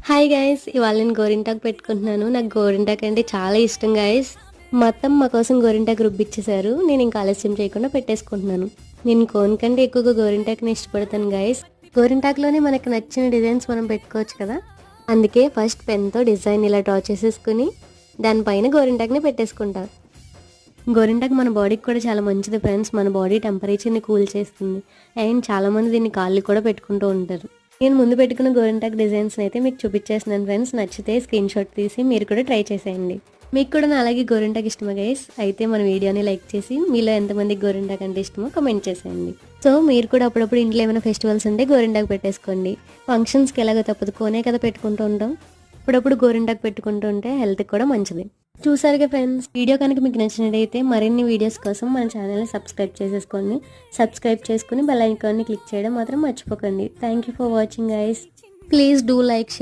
Hi guys, ఇవాళ నేను గోరింటాకు పెట్టుకుంటున్నాను. నాకు గోరింటాకు అంటే చాలా ఇష్టం గైస్. మా అత్తమ్మ మా కోసం గోరింటాకు రుబ్బిచ్చేశారు. నేను ఇంకా ఆలస్యం చేయకుండా పెట్టేసుకుంటున్నాను. నేను కోన్ కంటే ఎక్కువగా గోరింటాకుని ఇష్టపడతాను గైస్. గోరింటాకులోనే మనకు నచ్చిన డిజైన్స్ మనం పెట్టుకోవచ్చు కదా. అందుకే ఫస్ట్ పెన్తో డిజైన్ ఇలా డ్రా చేసేసుకుని దానిపైన గోరింటాకుని పెట్టేసుకుంటాను. గోరింటాకు మన బాడీకి కూడా చాలా మంచిది ఫ్రెండ్స్. మన బాడీ టెంపరేచర్ని కూల్ చేస్తుంది. అండ్ చాలామంది దీన్ని కాళ్ళు కూడా పెట్టుకుంటూ ఉంటారు. నేను ముందు పెట్టుకున్న గోరింటాకు డిజైన్స్ని అయితే మీకు చూపించేస్తున్నాను ఫ్రెండ్స్. నచ్చితే స్క్రీన్ షాట్ తీసి మీరు కూడా ట్రై చేసేయండి. మీకు కూడా నా అలాగే గోరింటాకు ఇష్టమా గైస్? అయితే మన వీడియోని లైక్ చేసి మీలో ఎంతమందికి గోరింటాకు అంటే ఇష్టమో కమెంట్ చేసేయండి. సో మీరు కూడా అప్పుడప్పుడు ఇంట్లో ఏమైనా ఫెస్టివల్స్ ఉంటే గోరింటాకు పెట్టేసుకోండి. ఫంక్షన్స్కి ఎలాగో తప్పదు, కోనే కదా పెట్టుకుంటూ ఉంటాం. అప్పుడప్పుడు గోరింటాకు పెట్టుకుంటూ ఉంటే హెల్త్కి కూడా మంచిది. చూసారుగా ఫ్రెండ్స్, వీడియో కనుక మీకు నచ్చినట్టయితే మరిన్ని వీడియోస్ కోసం మన ఛానల్ని సబ్స్క్రైబ్ చేసేసుకోండి. సబ్స్క్రైబ్ చేసుకుని బెల్ ఐకాన్ని క్లిక్ చేయడం మాత్రం మర్చిపోకండి. Thank you for watching guys. Please do like, share.